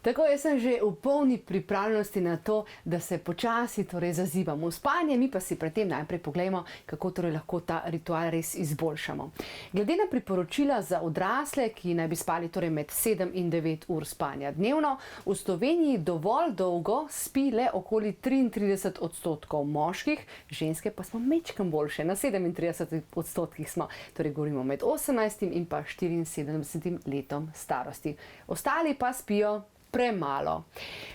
Tako, jaz sem že v polni pripravljenosti na to, da se počasi zazibamo v spanje, mi pa si pred tem najprej poglejmo, kako lahko ta ritual res izboljšamo. Glede na priporočila za odrasle, ki naj bi spali med 7 in 9 ur spanja dnevno, v Sloveniji dovolj dolgo spi le okoli 33% moških, ženske pa smo mečkam boljše, na 37% smo, torej govorimo med 18 in pa 74 letom starosti. Ostali pa spijo premalo.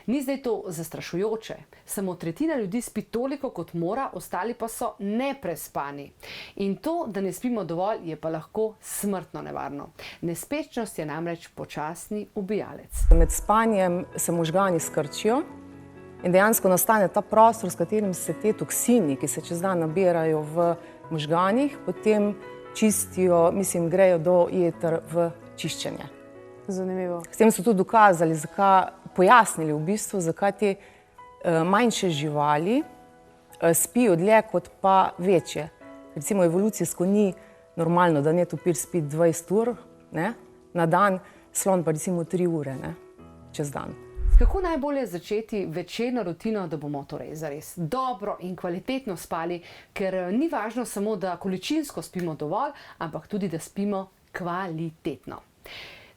Ni zdaj to zastrašujoče, samo tretjina ljudi spi toliko, kot mora, ostali pa so neprespani. In to, da ne spimo dovolj, je pa lahko smrtno nevarno. Nespečnost je namreč počasni ubijalec. Med spanjem se možgani skrčijo in dejansko nastane ta prostor, s katerim se te toksini, ki se čez dan nabirajo v možganih, potem čistijo, grejo do jeter v čiščenje. Zanimivo. S tem so tudi dokazali, pojasnili v bistvu, zakaj te manjše živali spijo dlje kot pa večje. Recimo evolucijsko ni normalno, da netopir spi 20 ur na dan, slon pa recimo 3 ure čez dan. Kako najbolje začeti večerno rutino, da bomo torej zares dobro in kvalitetno spali, ker ni važno samo, da količinsko spimo dovolj, ampak tudi, da spimo kvalitetno.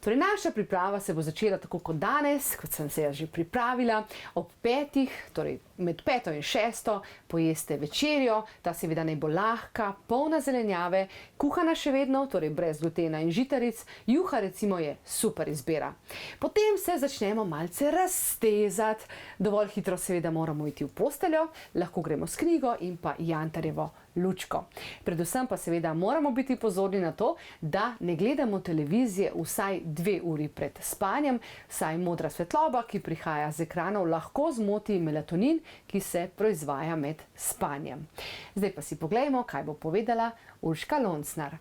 Torej, naša priprava se bo začela tako kot danes, kot sem se jaz že pripravila. Ob 5, torej med 5 in 6 pojeste večerjo, ta seveda naj bo lahka, polna zelenjave, kuhana še vedno, torej brez glutena in žitaric, juha recimo je super izbira. Potem se začnemo malce raztezati, dovolj hitro seveda moramo iti v posteljo, lahko gremo s knjigo in pa jantarjevo lučko. Predvsem pa seveda moramo biti pozorni na to, da ne gledamo televizije vsaj 2 uri pred spanjem, saj modra svetloba, ki prihaja z ekranov, lahko zmoti melatonin, ki se proizvaja med spanjem. Zdaj pa si poglejmo, kaj bo povedala Urška Loncnar.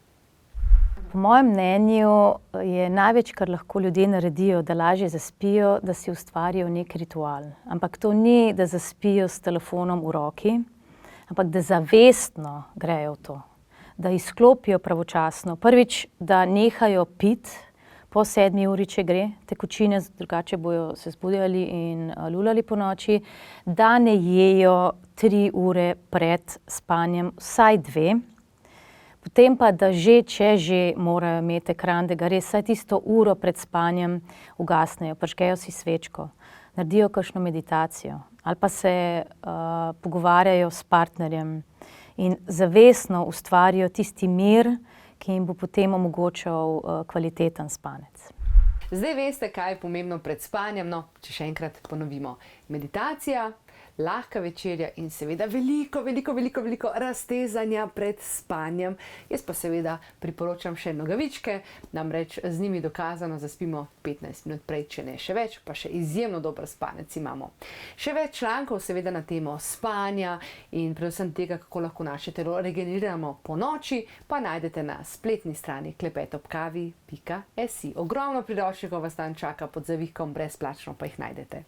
Po mojem mnenju je največ, kar lahko ljudje naredijo, da lažje zaspijo, da si ustvarijo nek ritual. Ampak to ni, da zaspijo s telefonom v roki, ampak da zavestno grejo v to, da izklopijo pravočasno. Prvič, da nehajo piti po 7 uri, če gre, tekočine, drugače bojo se zbudjali in lulali po noči, da ne jejo 3 ure pred spanjem, vsaj 2. Potem pa, da če že morajo imeti ekran, da ga res vsaj tisto uro pred spanjem ugasnejo, prižgejo si svečko, naredijo kakšno meditacijo ali pa se pogovarjajo s partnerjem in zavestno ustvarijo tisti mir, ki jim bo potem omogočal kvaliteten spanec. Zdaj veste, kaj je pomembno pred spanjem, če še enkrat ponovimo. Meditacija, lahka večerja in seveda veliko raztezanja pred spanjem. Jaz pa seveda priporočam še nogavičke, namreč z njimi dokazano zaspimo 15 minut prej, če ne še več, pa še izjemno dober spanec imamo. Še več člankov seveda na temo spanja in predvsem tega, kako lahko naše telo regeneriramo po noči, pa najdete na spletni strani klepetobkavi.si. Ogromno priročnikov vas tam čaka pod zavihkom, brezplačno pa jih najdete.